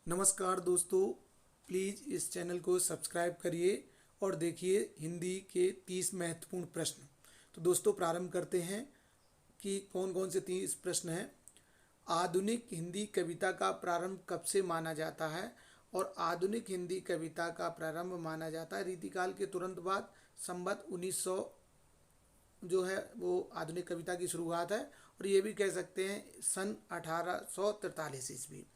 नमस्कार दोस्तों, प्लीज़ इस चैनल को सब्सक्राइब करिए और देखिए हिंदी के 30 महत्वपूर्ण प्रश्न। तो दोस्तों प्रारंभ करते हैं कि कौन कौन से 30 प्रश्न हैं। आधुनिक हिंदी कविता का प्रारंभ कब से माना जाता है? और आधुनिक हिंदी कविता का प्रारंभ माना जाता है रीतिकाल के तुरंत बाद, संवत 1900 जो है वो आधुनिक कविता की शुरुआत है। और ये भी कह सकते हैं सन 1843 ईस्वी।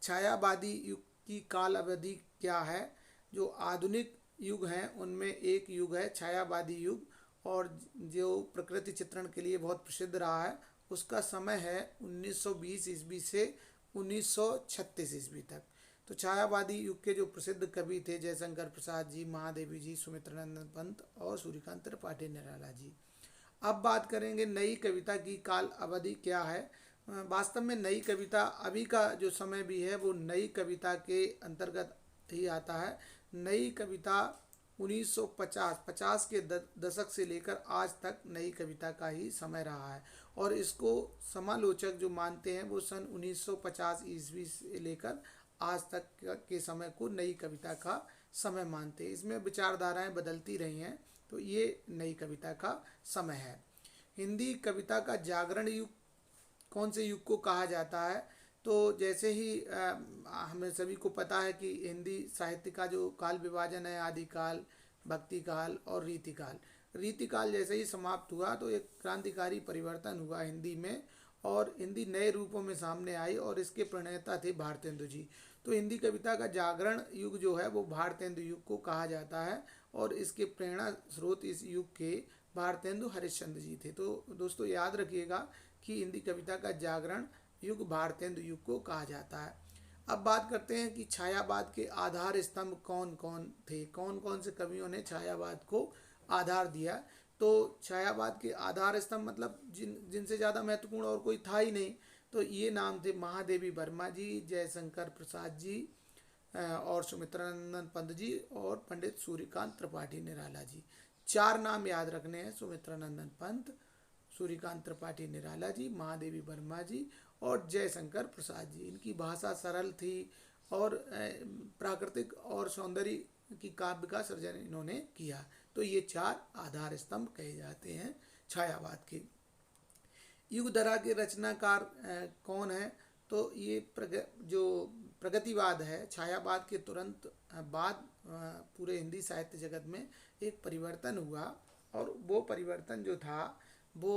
छायावादी युग की काल अवधि क्या है? जो आधुनिक युग हैं उनमें एक युग है छायावादी युग, और जो प्रकृति चित्रण के लिए बहुत प्रसिद्ध रहा है उसका समय है 1920 ईस्वी से 1936 ईस्वी तक। तो छायावादी युग के जो प्रसिद्ध कवि थे जयशंकर प्रसाद जी, महादेवी जी, सुमित्रानंद पंत और सूर्यकांत त्रिपाठी निराला जी। अब बात करेंगे नई कविता की काल अवधि क्या है। वास्तव में नई कविता अभी का जो समय भी है वो नई कविता के अंतर्गत ही आता है। नई कविता 1950 के दशक से लेकर आज तक नई कविता का ही समय रहा है, और इसको समालोचक जो मानते हैं वो सन 1950 ईस्वी से लेकर आज तक के समय को नई कविता का समय मानते हैं। इसमें विचारधाराएं बदलती रही हैं, तो ये नई कविता का समय है। हिंदी कविता का जागरण युग कौन से युग को कहा जाता है? तो जैसे ही हमें सभी को पता है कि हिंदी साहित्य का जो काल विभाजन है, आदिकाल, भक्ति काल और रीतिकाल। रीतिकाल जैसे ही समाप्त हुआ तो एक क्रांतिकारी परिवर्तन हुआ हिंदी में, और हिंदी नए रूपों में सामने आई, और इसके प्रणेता थे भारतेंदु जी। तो हिंदी कविता का जागरण युग जो है वो भारतेंदु युग को कहा जाता है, और इसके प्रेरणा स्रोत इस युग के भारतेंदु हरिश्चंद्र जी थे। तो दोस्तों याद रखिएगा कि हिंदी कविता का जागरण युग भारतेंदु युग को कहा जाता है। अब बात करते हैं कि छायावाद के आधार स्तंभ कौन कौन थे, कौन कौन से कवियों ने छायावाद को आधार दिया। तो छायावाद के आधार स्तंभ मतलब जिनसे ज़्यादा महत्वपूर्ण और कोई था ही नहीं, तो ये नाम थे महादेवी वर्मा जी, जयशंकर प्रसाद जी, और सुमित्रानंद पंत जी और पंडित सूर्यकांत त्रिपाठी निराला जी। चार नाम याद रखने हैं: सुमित्रानंद पंत, सूर्यकांत त्रिपाठी निराला जी, महादेवी वर्मा जी और जयशंकर प्रसाद जी। इनकी भाषा सरल थी और प्राकृतिक और सौंदर्य की काव्य का सृजन इन्होंने किया। तो ये चार आधार स्तंभ कहे जाते हैं छायावाद के। युगधरा के रचनाकार कौन है? तो ये जो प्रगतिवाद है, छायावाद के तुरंत बाद पूरे हिंदी साहित्य जगत में एक परिवर्तन हुआ, और वो परिवर्तन जो था वो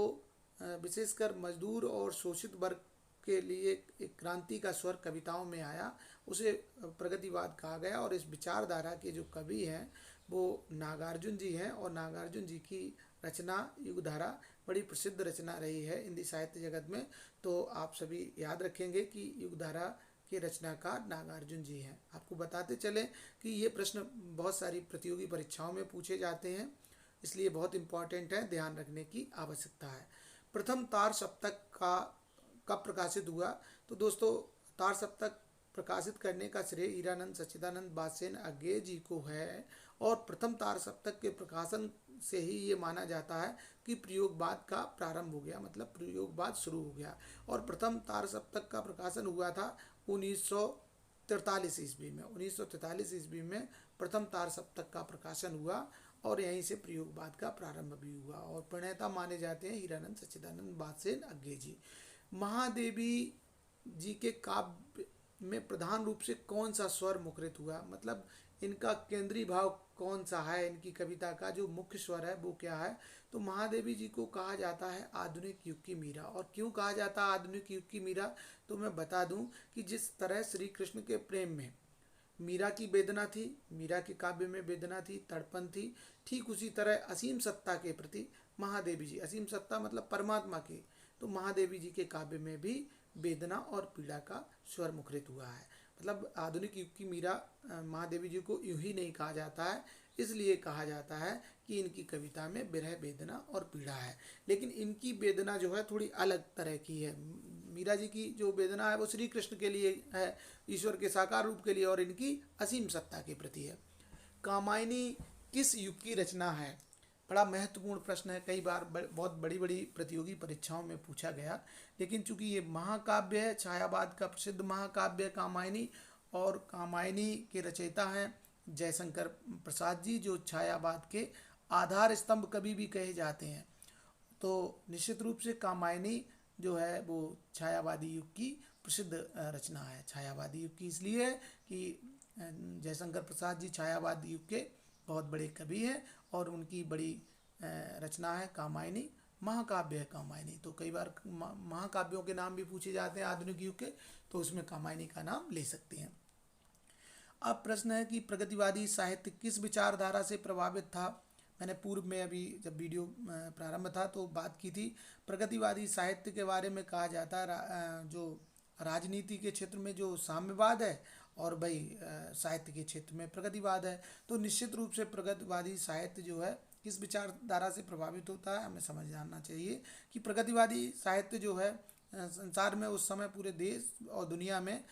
विशेषकर मजदूर और शोषित वर्ग के लिए एक क्रांति का स्वर कविताओं में आया, उसे प्रगतिवाद कहा गया। और इस विचारधारा के जो कवि हैं वो नागार्जुन जी हैं, और नागार्जुन जी की रचना युगधारा बड़ी प्रसिद्ध रचना रही है हिंदी साहित्य जगत में। तो आप सभी याद रखेंगे कि युगधारा के रचनाकार नागार्जुन जी हैं। आपको बताते चलें कि ये प्रश्न बहुत सारी प्रतियोगी परीक्षाओं में पूछे जाते हैं, इसलिए बहुत इंपॉर्टेंट है, ध्यान रखने की आवश्यकता है। प्रथम तार सप्तक का कब प्रकाशित हुआ? तो दोस्तों तार सप्तक प्रकाशित करने का श्रेय हीरानंद सच्चिदानंद बादसेन अज्ञेय जी को है, और प्रथम तार सप्तक के प्रकाशन से ही ये माना जाता है कि प्रयोगवाद का प्रारंभ हो गया, मतलब प्रयोगवाद शुरू हो गया। और प्रथम तार सप्तक का प्रकाशन हुआ था 1943 ईस्वी में। 1943 ईस्वी में प्रथम तार सप्तक का प्रकाशन हुआ, और यहीं से प्रयोगवाद का प्रारंभ भी हुआ, और प्रणेता माने जाते हैं हीरानंद सच्चिदानंद बादसेन अज्ञेय जी। महादेवी जी के काव्य में प्रधान रूप से कौन सा स्वर मुखरित हुआ, मतलब इनका केंद्रीय भाव कौन सा है, इनकी कविता का जो मुख्य स्वर है वो क्या है? तो महादेवी जी को कहा जाता है आधुनिक युग की मीरा। और क्यों कहा जाता है आधुनिक युग की मीरा? तो मैं बता दूं कि जिस तरह श्री कृष्ण के प्रेम में मीरा की वेदना थी, मीरा के काव्य में वेदना थी, तड़पन थी, ठीक उसी तरह असीम सत्ता के प्रति महादेवी जी, असीम सत्ता मतलब परमात्मा की, तो महादेवी जी के काव्य में भी वेदना और पीड़ा का स्वर मुखरित हुआ है। मतलब आधुनिक युग की मीरा महादेवी जी को यूं ही नहीं कहा जाता है, इसलिए कहा जाता है कि इनकी कविता में विरह, वेदना और पीड़ा है। लेकिन इनकी वेदना जो है थोड़ी अलग तरह की है। मीरा जी की जो वेदना है वो श्री कृष्ण के लिए है, ईश्वर के साकार रूप के लिए, और इनकी असीम सत्ता के प्रति है। कामायनी किस युग की रचना है? बड़ा महत्वपूर्ण प्रश्न है, कई बार बहुत बड़ी बड़ी प्रतियोगी परीक्षाओं में पूछा गया। लेकिन चूंकि ये महाकाव्य है, छायावाद का प्रसिद्ध महाकाव्य कामायनी, और कामायनी के रचयिता हैं जयशंकर प्रसाद जी, जो छायावाद के आधार स्तंभ कवि भी कहे जाते हैं। तो निश्चित रूप से कामायनी जो है वो छायावादी युग की प्रसिद्ध रचना है। छायावादी युग की इसलिए है कि जयशंकर प्रसाद जी छायावादी युग के बहुत बड़े कवि हैं और उनकी बड़ी रचना है कामायनी, महाकाव्य है कामायनी। तो कई बार महाकाव्यों के नाम भी पूछे जाते हैं आधुनिक युग के, तो उसमें कामायनी का नाम ले सकते हैं। अब प्रश्न है कि प्रगतिवादी साहित्य किस विचारधारा से प्रभावित था। मैंने पूर्व में अभी जब वीडियो प्रारंभ था तो बात की थी। प्रगतिवादी साहित्य के बारे में कहा जाता है जो राजनीति के क्षेत्र में जो साम्यवाद है और भाई साहित्य के क्षेत्र में प्रगतिवाद है। तो निश्चित रूप से प्रगतिवादी साहित्य जो है किस विचारधारा से प्रभावित होता है हमें समझ जानना चाहिए कि प्रगतिवादी साहित्य जो है संसार में उस समय पूरे देश और दुनिया में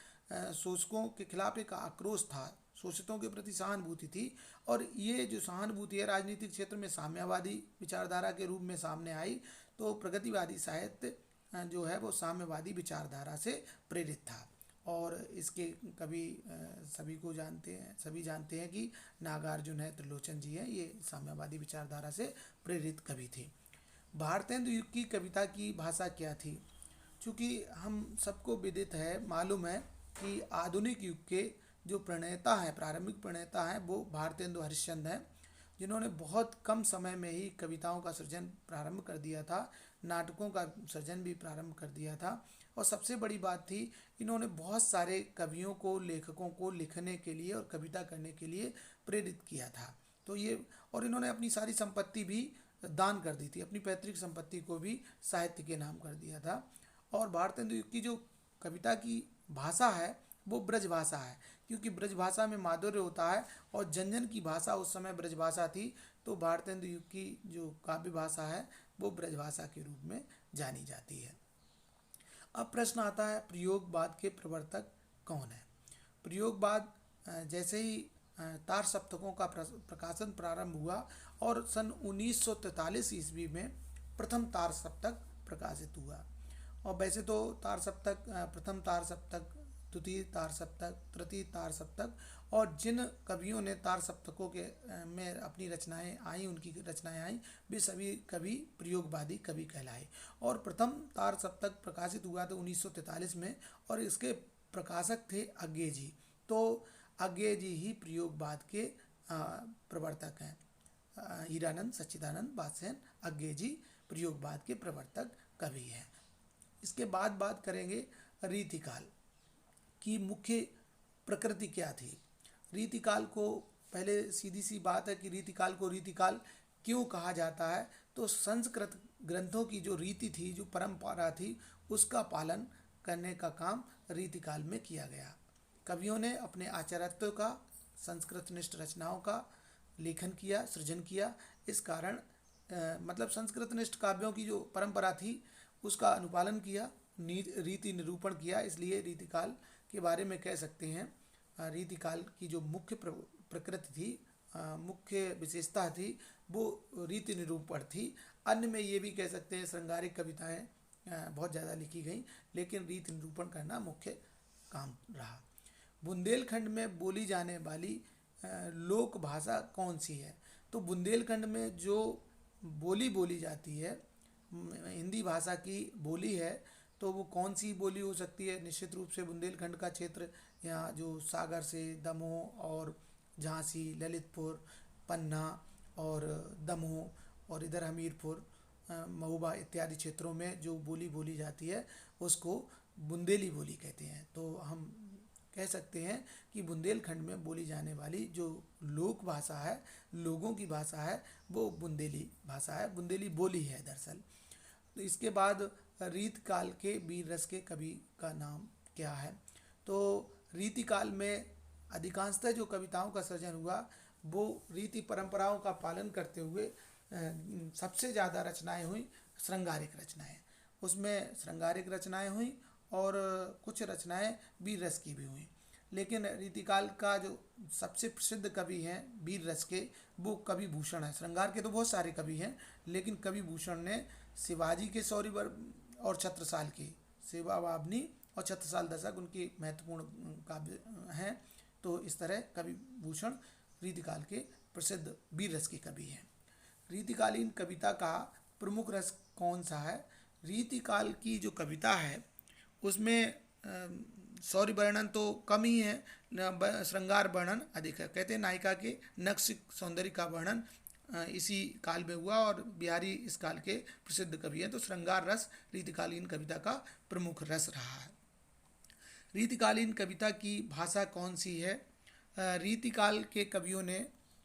शोषकों के खिलाफ एक आक्रोश था, शोषितों के प्रति सहानुभूति थी। और ये जो सहानुभूति है राजनीतिक क्षेत्र में साम्यवादी विचारधारा के रूप में सामने आई। तो प्रगतिवादी साहित्य जो है वो साम्यवादी विचारधारा से प्रेरित था। और इसके कवि सभी जानते हैं कि नागार्जुन है, त्रिलोचन जी हैं, ये साम्यवादी विचारधारा से प्रेरित कवि थे। भारतेंदु युग की कविता की भाषा क्या थी। चूँकि हम सबको विदित है, मालूम है कि आधुनिक युग के जो प्रणेता हैं, प्रारंभिक प्रणेता हैं, वो भारतेंदु हरिश्चंद्र हैं, जिन्होंने बहुत कम समय में ही कविताओं का सृजन प्रारंभ कर दिया था, नाटकों का सृजन भी प्रारंभ कर दिया था। और सबसे बड़ी बात थी, इन्होंने बहुत सारे कवियों को, लेखकों को लिखने के लिए और कविता करने के लिए प्रेरित किया था। तो ये, और इन्होंने अपनी सारी संपत्ति भी दान कर दी थी, अपनी पैतृक संपत्ति को भी साहित्य के नाम कर दिया था। और भारतेंदु युग की जो कविता की भाषा है वो ब्रज भाषा है, क्योंकि ब्रज भाषा में माधुर्य होता है और जनजन की भाषा उस समय ब्रज भाषा थी। तो भारतेंदु युग की जो काव्य भाषा है वो ब्रज भाषा के रूप में जानी जाती है। अब प्रश्न आता है प्रयोगवाद के प्रवर्तक कौन है। प्रयोगवाद जैसे ही तार सप्तकों का प्रकाशन प्रारंभ हुआ और सन 1943 ईस्वी में प्रथम तार सप्तक प्रकाशित हुआ। और वैसे तो तार सप्तक, प्रथम तार सप्तक, द्वितीय तार सप्तक, तृतीय तार सप्तक, और जिन कवियों ने तार सप्तकों के में अपनी रचनाएं आई, उनकी रचनाएं आई, वे सभी कवि प्रयोगवादी कवि कहलाए। और प्रथम तार सप्तक प्रकाशित हुआ था 1943 में, और इसके प्रकाशक थे अज्ञे जी। तो अज्ञे जी ही प्रयोगवाद के प्रवर्तक हैं। हीरानंद सच्चिदानंद वात्स्ययन अज्ञे जी प्रयोगवाद के प्रवर्तक कवि हैं। इसके बाद बात करेंगे रीतिकाल की मुख्य प्रकृति क्या थी। रीतिकाल को, पहले सीधी सी बात है कि रीतिकाल को रीतिकाल क्यों कहा जाता है। तो संस्कृत ग्रंथों की जो रीति थी, जो परंपरा थी, उसका पालन करने का काम रीतिकाल में किया गया। कवियों ने अपने आचार्यत्व का, संस्कृतनिष्ठ रचनाओं का लेखन किया, सृजन किया। इस कारण मतलब संस्कृतनिष्ठ काव्यों की जो परंपरा थी उसका अनुपालन किया, रीति निरूपण किया। इसलिए रीतिकाल के बारे में कह सकते हैं, रीतिकाल की जो मुख्य प्रकृति थी, मुख्य विशेषता थी, वो रीति निरूपण थी। अन्य में ये भी कह सकते हैं श्रृंगारिक कविताएं बहुत ज़्यादा लिखी गई, लेकिन रीति निरूपण करना मुख्य काम रहा। बुंदेलखंड में बोली जाने वाली लोक भाषा कौन सी है। तो बुंदेलखंड में जो बोली जाती है, हिंदी भाषा की बोली है, तो वो कौन सी बोली हो सकती है। निश्चित रूप से बुंदेलखंड का क्षेत्र, यहाँ जो सागर से दमोह और झांसी, ललितपुर, पन्ना और दमोह और इधर हमीरपुर, महोबा इत्यादि क्षेत्रों में जो बोली जाती है उसको बुंदेली बोली कहते हैं। तो हम कह सकते हैं कि बुंदेलखंड में बोली जाने वाली जो लोक भाषा है, लोगों की भाषा है, वो बुंदेली भाषा है, बुंदेली बोली है दरअसल। तो इसके बाद रीतिकाल के वीर रस के कवि का नाम क्या है। तो रीतिकाल में अधिकांशतः जो कविताओं का सृजन हुआ वो रीति परंपराओं का पालन करते हुए सबसे ज़्यादा रचनाएं हुई श्रृंगारिक रचनाएं। उसमें श्रृंगारिक रचनाएं हुई और कुछ रचनाएं वीर रस की भी हुई। लेकिन रीतिकाल का जो सबसे प्रसिद्ध कवि हैं वीर रस के, वो कवि भूषण है। श्रृंगार के तो बहुत सारे कवि हैं, लेकिन कवि भूषण ने शिवाजी के शौर्य और छत्रसाल की, सेवा बावनी और छत्रसाल दशक उनके महत्वपूर्ण काव्य हैं। तो इस तरह कवि भूषण रीतिकाल के प्रसिद्ध वीर रस के कवि हैं। रीतिकालीन कविता का प्रमुख रस कौन सा है? रीतिकाल की जो कविता है उसमें शौर्य वर्णन तो कम ही है, श्रृंगार वर्णन अधिक है। कहते हैं नायिका के नक्श सौंदर्य का वर्णन इसी काल में हुआ और बिहारी इस काल के प्रसिद्ध कवि हैं। तो श्रृंगार रस रीतिकालीन कविता का प्रमुख रस रहा है। रीतिकालीन कविता की भाषा कौन सी है? रीतिकाल के कवियों ने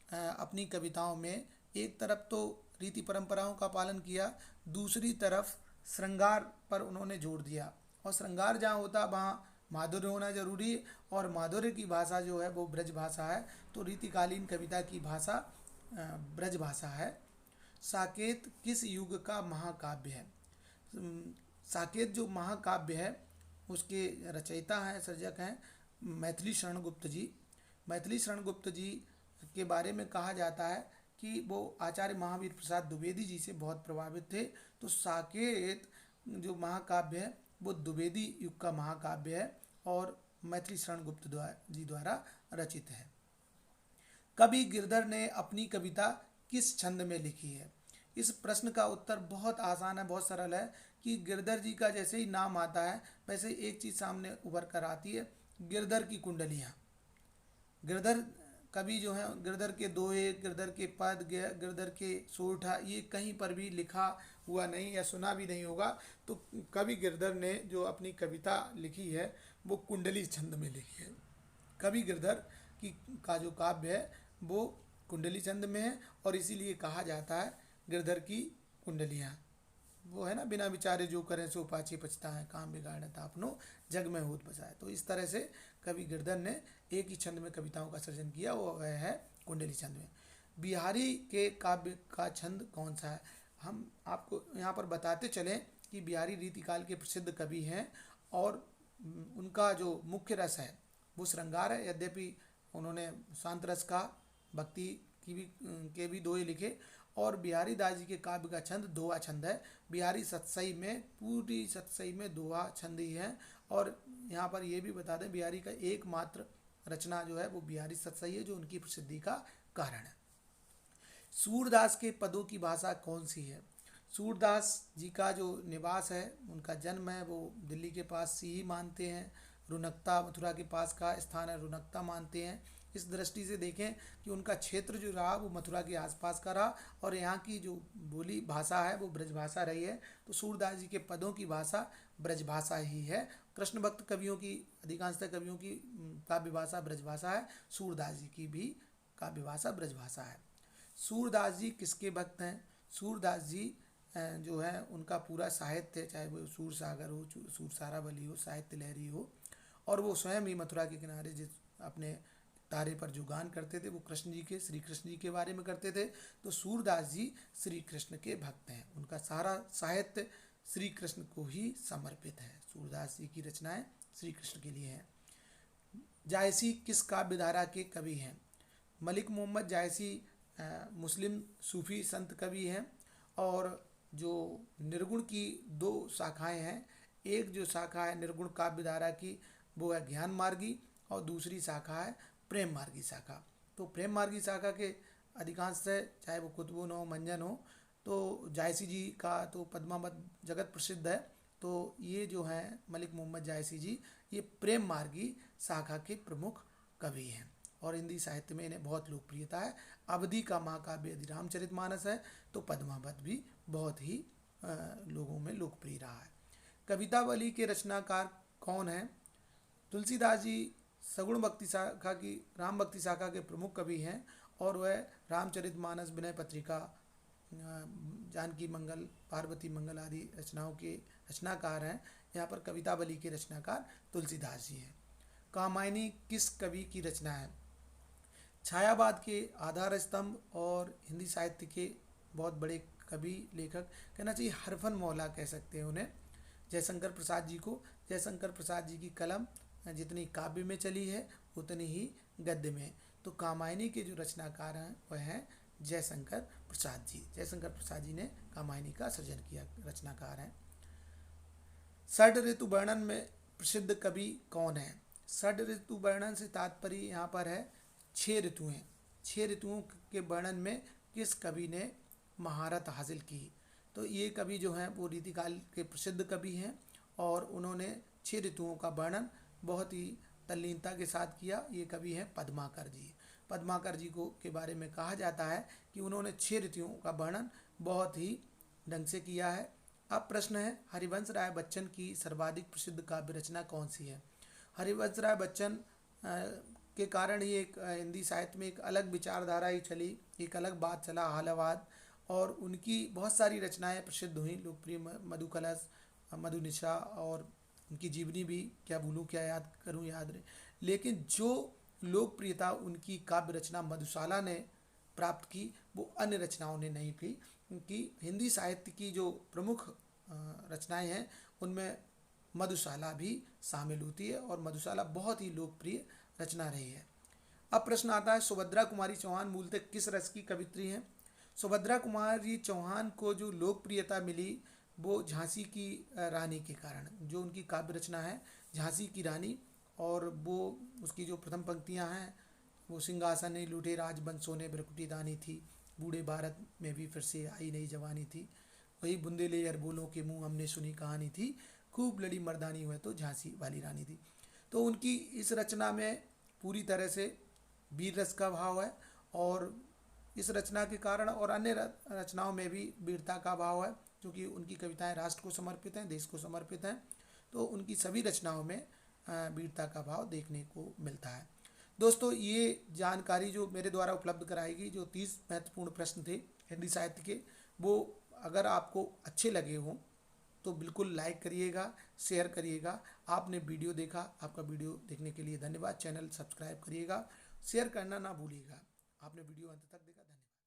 अपनी कविताओं में एक तरफ तो रीति परंपराओं का पालन किया, दूसरी तरफ श्रृंगार पर उन्होंने जोर दिया। और श्रृंगार जहाँ होता वहाँ माधुर्य होना जरूरी है, और माधुर्य की भाषा जो है वो ब्रज भाषा है। तो रीतिकालीन कविता की भाषा ब्रज भाषा है। साकेत किस युग का महाकाव्य है? साकेत जो महाकाव्य है उसके रचयिता हैं, सर्जक हैं मैथिली शरण गुप्त जी। मैथिली शरण गुप्त जी के बारे में कहा जाता है कि वो आचार्य महावीर प्रसाद द्विवेदी जी से बहुत प्रभावित थे। तो साकेत जो महाकाव्य है वो द्विवेदी युग का महाकाव्य है और मैथिली शरण गुप्त जी द्वारा रचित है। कवि गिरधर ने अपनी कविता किस छंद में लिखी है? इस प्रश्न का उत्तर बहुत आसान है, बहुत सरल है कि गिरधर जी का जैसे ही नाम आता है वैसे एक चीज़ सामने उभर कर आती है, गिरधर की कुंडलियाँ। गिरधर कवि जो हैं, गिरधर के दोहे, गिरधर के पद, गिरधर के सोरठा, ये कहीं पर भी लिखा हुआ नहीं या सुना भी नहीं होगा। तो कवि गिरधर ने जो अपनी कविता लिखी है वो कुंडली छंद में लिखी है। कवि गिरधर की का जो काव्य है वो कुंडली छंद में है और इसीलिए कहा जाता है गिरधर की कुंडलियाँ। वो है ना, बिना विचारे जो करें सो पाछे पछताएं, काम बिगाड़ता अपनो जग में होत बसाए। तो इस तरह से कवि गिरधर ने एक ही छंद में कविताओं का सृजन किया, वो है कुंडली छंद में। बिहारी के काव्य का छंद कौन सा है? हम आपको यहाँ पर बताते चलें कि बिहारी रीतिकाल के प्रसिद्ध कवि हैं और उनका जो मुख्य रस है वो श्रृंगार है। यद्यपि उन्होंने शांत रस का, भक्ति के भी दोहे लिखे। और बिहारी दास जी के काव्य का छंद दोहा छंद है। बिहारी सतसई में, पूरी सतसई में दोहा छंद ही है। और यहाँ पर यह भी बता दें बिहारी का एकमात्र रचना जो है वो बिहारी सतसई है, जो उनकी प्रसिद्धि का कारण है। सूरदास के पदों की भाषा कौन सी है? सूरदास जी का जो निवास है, उनका जन्म है वो दिल्ली के पास सीही मानते हैं। रुनकता मथुरा के पास का स्थान है, रुनकता मानते हैं। इस दृष्टि से देखें कि उनका क्षेत्र जो रहा वो मथुरा के आसपास का रहा और यहाँ की जो बोली भाषा है वो ब्रज भाषा रही है। तो सूरदास जी के पदों की भाषा ब्रज भाषा ही है। कृष्ण भक्त कवियों की, अधिकांशतः कवियों की काव्य भाषा ब्रज भाषा है। सूरदास जी की भी काव्य भाषा ब्रज भाषा है। सूरदास जी किसके भक्त हैं? सूरदास जी जो है उनका पूरा साहित्य, चाहे वो सूर सागर हो, सूर सारावली हो, साहित्य लहरी हो, और वो स्वयं ही मथुरा के किनारे जिस अपने तारे पर जो गान करते थे वो कृष्ण जी के, श्री कृष्ण जी के बारे में करते थे। तो सूरदास जी श्री कृष्ण के भक्त हैं। उनका सारा साहित्य श्री कृष्ण को ही समर्पित है। सूरदास जी की रचनाएं श्री कृष्ण के लिए हैं। जायसी किस काव्य धारा के कवि हैं? मलिक मोहम्मद जायसी मुस्लिम सूफी संत कवि हैं और जो निर्गुण की दो शाखाएं हैं, एक जो शाखा है निर्गुण काव्य धारा की वो है ज्ञान मार्गी और दूसरी शाखा है प्रेम मार्गी शाखा। तो प्रेम मार्गी शाखा के अधिकांश से, चाहे वो कुतुबुन हो, मंजन हो, तो जायसी जी का तो पद्मावत जगत प्रसिद्ध है। तो ये जो हैं मलिक मोहम्मद जायसी जी, ये प्रेम मार्गी शाखा के प्रमुख कवि हैं और हिंदी साहित्य में इन्हें बहुत लोकप्रियता है। अवधि का महाकाव्य यदि रामचरितमानस है तो पद्मावत भी बहुत ही लोगों में लोकप्रिय रहा है। कवितावली के रचनाकार कौन हैं? तुलसीदास जी सगुण भक्ति शाखा की, राम भक्ति शाखा के प्रमुख कवि हैं और वह रामचरितमानस, विनय पत्रिका, जानकी मंगल, पार्वती मंगल आदि रचनाओं के रचनाकार हैं। यहाँ पर कवितावली के रचनाकार तुलसीदास जी हैं। कामायनी किस कवि की रचना है? छायावाद के आधार स्तंभ और हिंदी साहित्य के बहुत बड़े कवि, लेखक, कहना चाहिए हरफन मौला कह सकते हैं उन्हें, जयशंकर प्रसाद जी को। जयशंकर प्रसाद जी की कलम जितनी काव्य में चली है उतनी ही गद्य में। तो कामायनी के जो रचनाकार हैं वह हैं जयशंकर प्रसाद जी। जयशंकर प्रसाद जी ने कामायनी का सृजन किया, रचनाकार हैं। षड ऋतु वर्णन में प्रसिद्ध कवि कौन है? षड ऋतु वर्णन से तात्पर्य यहाँ पर है 6 ऋतुएं। 6 ऋतुओं के वर्णन में किस कवि ने महारत हासिल की? तो ये कवि जो हैं वो रीतिकाल के प्रसिद्ध कवि हैं और उन्होंने 6 ऋतुओं का वर्णन बहुत ही तल्लीनता के साथ किया। ये कवि हैं पद्माकर जी। पद्माकर जी को के बारे में कहा जाता है कि उन्होंने 6 ऋतुओं का वर्णन बहुत ही ढंग से किया है। अब प्रश्न है, हरिवंश राय बच्चन की सर्वाधिक प्रसिद्ध काव्य रचना कौन सी है? हरिवंश राय बच्चन के कारण ही एक हिंदी साहित्य में एक अलग विचारधारा ही चली, एक अलग बात चला हालवाद, और उनकी बहुत सारी रचनाएं प्रसिद्ध हुई, लोकप्रिय मधुकलश, मधुनिशा, और उनकी जीवनी भी क्या भूलूं क्या याद करूं याद रहे। लेकिन जो लोकप्रियता उनकी काव्य रचना मधुशाला ने प्राप्त की वो अन्य रचनाओं ने नहीं की, क्योंकि हिंदी साहित्य की जो प्रमुख रचनाएं हैं उनमें मधुशाला भी शामिल होती है और मधुशाला बहुत ही लोकप्रिय रचना रही है। अब प्रश्न आता है, सुभद्रा कुमारी चौहान मूलतः किस रस की कवित्री हैं? सुभद्रा कुमारी चौहान को जो लोकप्रियता मिली वो झांसी की रानी के कारण। जो उनकी काव्य रचना है झांसी की रानी, और वो उसकी जो प्रथम पंक्तियां हैं वो सिंहासन ने लूटे राजबंशों ने भ्रकुटी दानी थी, बूढ़े भारत में भी फिर से आई नई जवानी थी, वही बुंदेले अरबोलों के मुंह हमने सुनी कहानी थी, खूब लड़ी मर्दानी हुए तो झांसी वाली रानी थी। तो उनकी इस रचना में पूरी तरह से वीर रस का भाव है, और इस रचना के कारण और अन्य रचनाओं में भी वीरता का भाव है, क्योंकि उनकी कविताएं राष्ट्र को समर्पित हैं, देश को समर्पित हैं। तो उनकी सभी रचनाओं में वीरता का भाव देखने को मिलता है। दोस्तों, ये जानकारी जो मेरे द्वारा उपलब्ध कराई गई, जो 30 महत्वपूर्ण प्रश्न थे हिंदी साहित्य के, वो अगर आपको अच्छे लगे हों तो बिल्कुल लाइक करिएगा, शेयर करिएगा। आपने वीडियो देखा, आपका वीडियो देखने के लिए धन्यवाद। चैनल सब्सक्राइब करिएगा, शेयर करना ना भूलिएगा। आपने वीडियो अंत तक देखा, धन्यवाद।